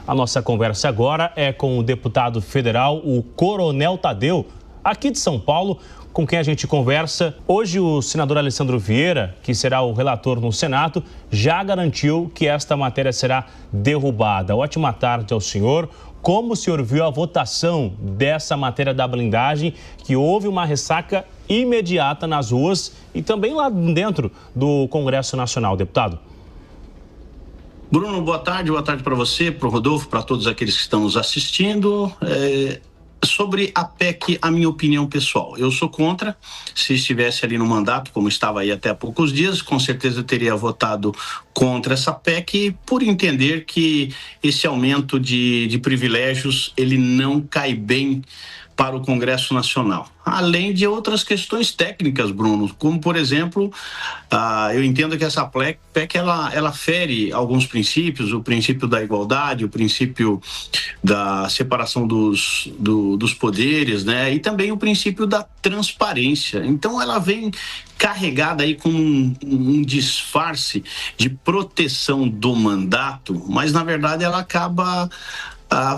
A nossa conversa agora é com o deputado federal, o Coronel Tadeu, aqui de São Paulo, com quem a gente conversa. Hoje o senador Alessandro Vieira, que será o relator no Senado, já garantiu que esta matéria será derrubada. Ótima tarde ao senhor. Como o senhor viu a votação dessa matéria da blindagem, que houve uma ressaca imediata nas ruas e também lá dentro do Congresso Nacional, deputado? Bruno, boa tarde para você, para o Rodolfo, para todos aqueles que estão nos assistindo. Sobre a PEC, a minha opinião pessoal, eu sou contra. Se estivesse ali no mandato, como estava aí até há poucos dias, com certeza eu teria votado contra essa PEC, por entender que esse aumento de privilégios, ele não cai bem para o Congresso Nacional. Além de outras questões técnicas, Bruno, como, por exemplo, eu entendo que essa PEC, ela fere alguns princípios, o princípio da igualdade, o princípio da separação dos poderes, né? E também o princípio da transparência. Então, ela vem carregada aí com um disfarce de proteção do mandato, mas, na verdade, ela acaba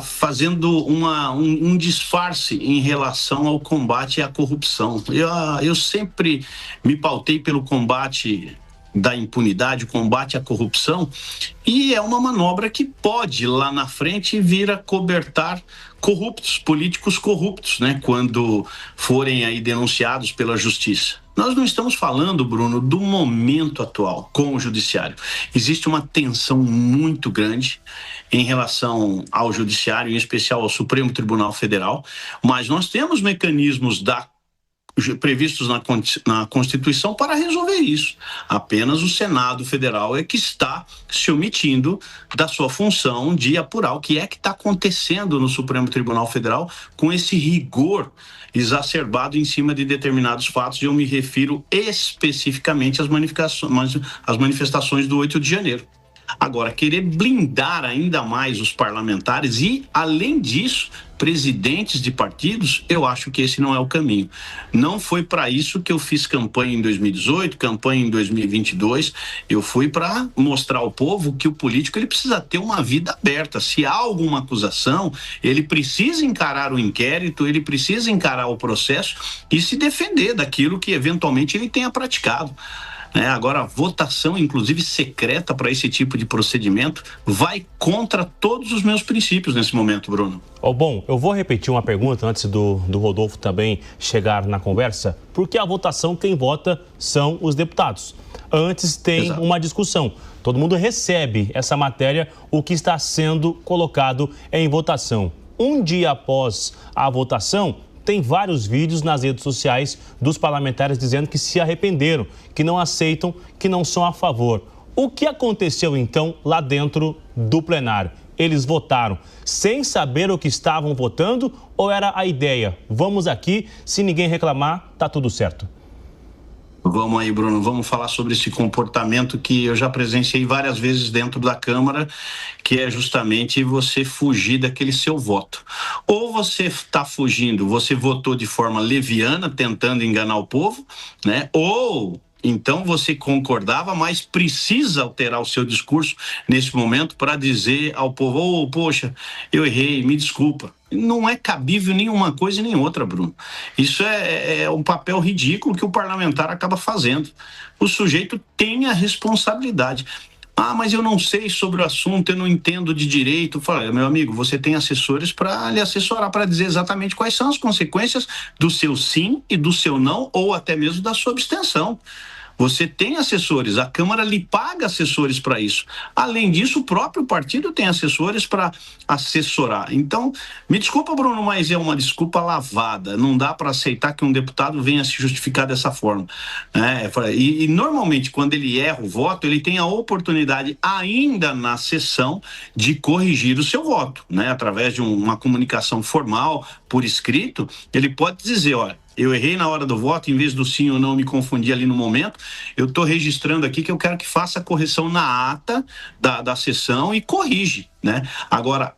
fazendo um disfarce em relação ao combate à corrupção. Eu sempre me pautei pelo combate da impunidade, o combate à corrupção, e é uma manobra que pode, lá na frente, vir a cobertar corruptos, políticos corruptos, né, quando forem aí denunciados pela justiça. Nós não estamos falando, Bruno, do momento atual com o judiciário. Existe uma tensão muito grande em relação ao judiciário, em especial ao Supremo Tribunal Federal, mas nós temos mecanismos previstos na Constituição para resolver isso. Apenas o Senado Federal é que está se omitindo da sua função de apurar o que é que está acontecendo no Supremo Tribunal Federal com esse rigor exacerbado em cima de determinados fatos, e eu me refiro especificamente às manifestações do 8 de janeiro. Agora, querer blindar ainda mais os parlamentares e, além disso, presidentes de partidos, eu acho que esse não é o caminho. Não foi para isso que eu fiz campanha em 2018, campanha em 2022. Eu fui para mostrar ao povo que o político ele precisa ter uma vida aberta. Se há alguma acusação, ele precisa encarar o inquérito, ele precisa encarar o processo e se defender daquilo que eventualmente ele tenha praticado. Agora, a votação, inclusive secreta, para esse tipo de procedimento vai contra todos os meus princípios nesse momento, Bruno. Bom, eu vou repetir uma pergunta antes do Rodolfo também chegar na conversa, porque a votação, quem vota são os deputados. Antes tem uma discussão. Todo mundo recebe essa matéria, o que está sendo colocado em votação. Um dia após a votação, tem vários vídeos nas redes sociais dos parlamentares dizendo que se arrependeram, que não aceitam, que não são a favor. O que aconteceu, então, lá dentro do plenário? Eles votaram sem saber o que estavam votando ou era a ideia? Vamos aqui, se ninguém reclamar, tá tudo certo. Vamos aí, Bruno, vamos falar sobre esse comportamento que eu já presenciei várias vezes dentro da Câmara, que é justamente você fugir daquele seu voto. Ou você está fugindo, você votou de forma leviana, tentando enganar o povo, né? Ou então você concordava, mas precisa alterar o seu discurso nesse momento para dizer ao povo: poxa, eu errei, me desculpa. Não é cabível nenhuma coisa e nem outra, Bruno. Isso é um papel ridículo que o parlamentar acaba fazendo. O sujeito tem a responsabilidade. Mas eu não sei sobre o assunto, eu não entendo de direito. Fala, meu amigo, você tem assessores para lhe assessorar, para dizer exatamente quais são as consequências do seu sim e do seu não, ou até mesmo da sua abstenção. Você tem assessores, a Câmara lhe paga assessores para isso. Além disso, o próprio partido tem assessores para assessorar. Então, me desculpa, Bruno, mas é uma desculpa lavada. Não dá para aceitar que um deputado venha se justificar dessa forma. E normalmente, quando ele erra o voto, ele tem a oportunidade, ainda na sessão, de corrigir o seu voto, né? Através de uma comunicação formal, por escrito, ele pode dizer: olha, eu errei na hora do voto, em vez do sim ou não, me confundi ali no momento. Eu estou registrando aqui que eu quero que faça a correção na ata da sessão e corrige, né? Agora,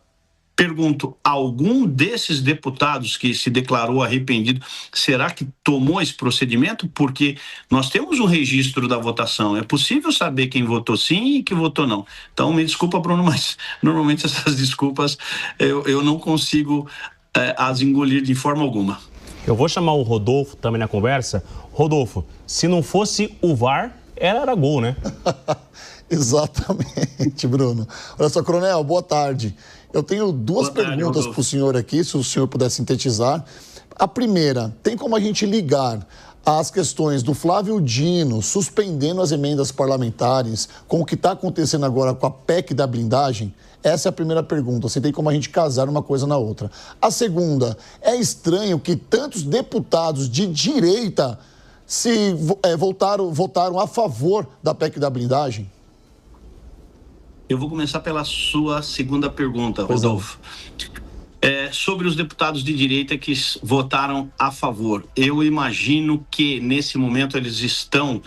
Pergunto, algum desses deputados que se declarou arrependido, será que tomou esse procedimento? Porque nós temos um registro da votação, é possível saber quem votou sim e quem votou não. Então, me desculpa, Bruno, mas normalmente essas desculpas eu não consigo as engolir de forma alguma. Eu vou chamar o Rodolfo também na conversa. Rodolfo, se não fosse o VAR, era gol, né? Exatamente, Bruno. Olha só, Coronel, boa tarde. Eu tenho duas perguntas para o senhor aqui, se o senhor puder sintetizar. A primeira, tem como a gente ligar as questões do Flávio Dino suspendendo as emendas parlamentares com o que está acontecendo agora com a PEC da blindagem? Essa é a primeira pergunta. Você tem como a gente casar uma coisa na outra. A segunda, é estranho que tantos deputados de direita votaram a favor da PEC da blindagem? Eu vou começar pela sua segunda pergunta, Rodolfo. Sobre os deputados de direita que votaram a favor. Eu imagino que, nesse momento, eles estão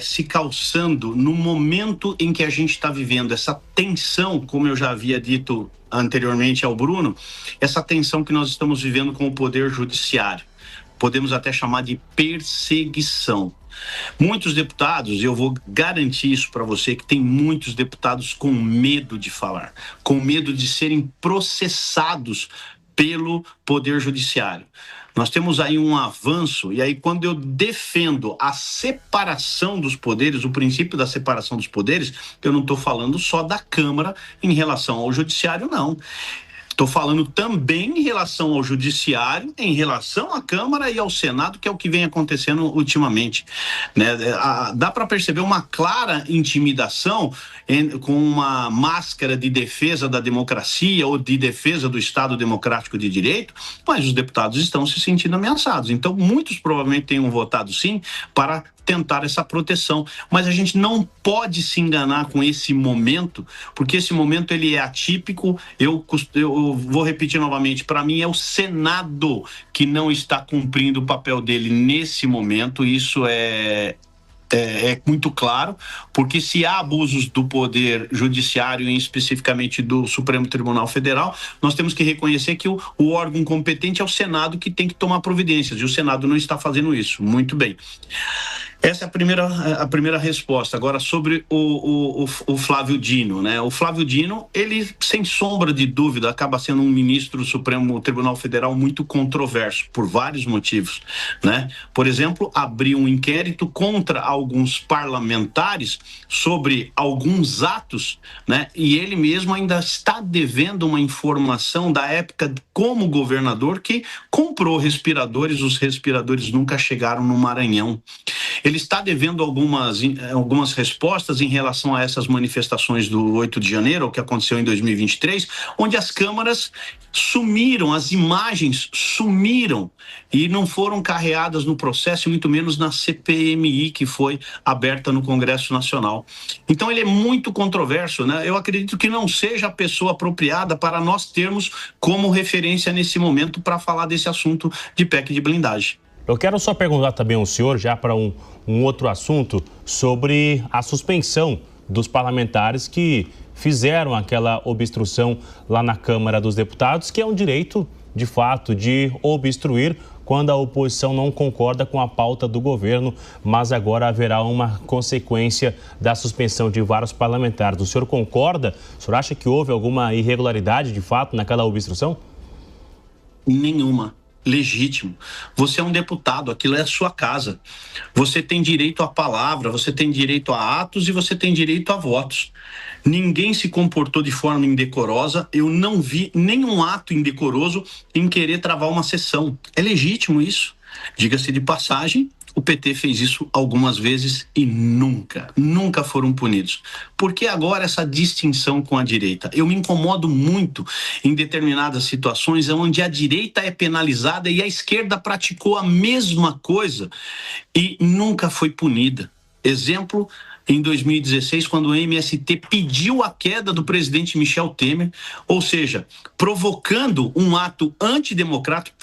se calçando no momento em que a gente está vivendo. Essa tensão, como eu já havia dito anteriormente ao Bruno, essa tensão que nós estamos vivendo com o Poder Judiciário. Podemos até chamar de perseguição. Muitos deputados, e eu vou garantir isso para você, que tem muitos deputados com medo de falar, com medo de serem processados pelo Poder Judiciário. Nós temos aí um avanço, e aí quando eu defendo a separação dos poderes, o princípio da separação dos poderes, eu não estou falando só da Câmara em relação ao Judiciário, não. Estou falando também em relação ao Judiciário, em relação à Câmara e ao Senado, que é o que vem acontecendo ultimamente, né? Dá para perceber uma clara intimidação com uma máscara de defesa da democracia ou de defesa do Estado Democrático de Direito, mas os deputados estão se sentindo ameaçados. Então, muitos provavelmente tenham votado sim para tentar essa proteção, mas a gente não pode se enganar com esse momento, porque esse momento ele é atípico. Eu vou repetir novamente, para mim é o Senado que não está cumprindo o papel dele nesse momento. Isso é muito claro, porque se há abusos do Poder Judiciário, e especificamente do Supremo Tribunal Federal, nós temos que reconhecer que o órgão competente é o Senado, que tem que tomar providências, e o Senado não está fazendo isso. Muito bem. Essa é a primeira resposta. Agora, sobre o Flávio Dino, né? O Flávio Dino, ele, sem sombra de dúvida, acaba sendo um ministro do Supremo Tribunal Federal muito controverso, por vários motivos, né? Por exemplo, abriu um inquérito contra alguns parlamentares sobre alguns atos, né? E ele mesmo ainda está devendo uma informação da época como governador, que comprou respiradores, os respiradores nunca chegaram no Maranhão. Ele está devendo algumas respostas em relação a essas manifestações do 8 de janeiro, o que aconteceu em 2023, onde as câmaras sumiram, as imagens sumiram e não foram carreadas no processo, muito menos na CPMI, que foi aberta no Congresso Nacional. Então ele é muito controverso, né? Eu acredito que não seja a pessoa apropriada para nós termos como referência nesse momento para falar desse assunto de PEC de blindagem. Eu quero só perguntar também ao senhor, já para um outro assunto, sobre a suspensão dos parlamentares que fizeram aquela obstrução lá na Câmara dos Deputados, que é um direito, de fato, de obstruir quando a oposição não concorda com a pauta do governo, mas agora haverá uma consequência da suspensão de vários parlamentares. O senhor concorda? O senhor acha que houve alguma irregularidade, de fato, naquela obstrução? Nenhuma. Legítimo. Você é um deputado, aquilo é a sua casa. Você tem direito à palavra, você tem direito a atos e você tem direito a votos. Ninguém se comportou de forma indecorosa. Eu não vi nenhum ato indecoroso em querer travar uma sessão. É legítimo isso. Diga-se de passagem, o PT fez isso algumas vezes e nunca foram punidos. Por que agora essa distinção com a direita? Eu me incomodo muito em determinadas situações onde a direita é penalizada e a esquerda praticou a mesma coisa e nunca foi punida. Exemplo, em 2016, quando o MST pediu a queda do presidente Michel Temer, ou seja, provocando um ato antidemocrático,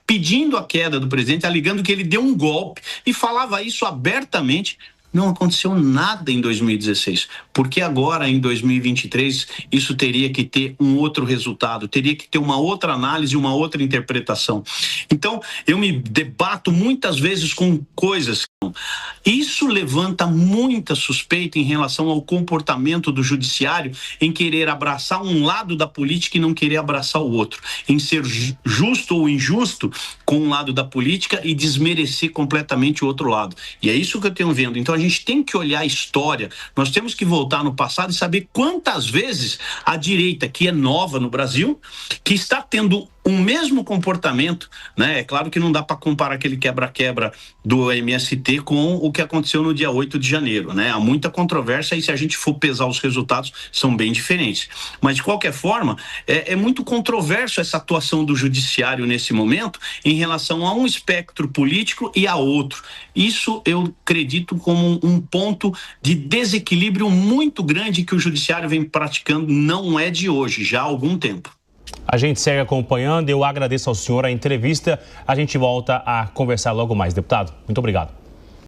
pedindo a queda do presidente, alegando que ele deu um golpe, e falava isso abertamente. Não aconteceu nada em 2016. Porque agora, em 2023, isso teria que ter um outro resultado, teria que ter uma outra análise, uma outra interpretação. Então, eu me debato muitas vezes com coisas. Isso levanta muita suspeita em relação ao comportamento do judiciário em querer abraçar um lado da política e não querer abraçar o outro, em ser justo ou injusto com um lado da política e desmerecer completamente o outro lado. E é isso que eu tenho vendo. Então a gente tem que olhar a história, nós temos que voltar no passado e saber quantas vezes a direita, que é nova no Brasil, que está tendo o mesmo comportamento, né? É claro que não dá para comparar aquele quebra-quebra do MST com o que aconteceu no dia 8 de janeiro, né? Há muita controvérsia e se a gente for pesar os resultados, são bem diferentes. Mas, de qualquer forma, é muito controverso essa atuação do judiciário nesse momento em relação a um espectro político e a outro. Isso eu acredito como um ponto de desequilíbrio muito grande que o judiciário vem praticando, não é de hoje, já há algum tempo. A gente segue acompanhando, eu agradeço ao senhor a entrevista. A gente volta a conversar logo mais, deputado. Muito obrigado.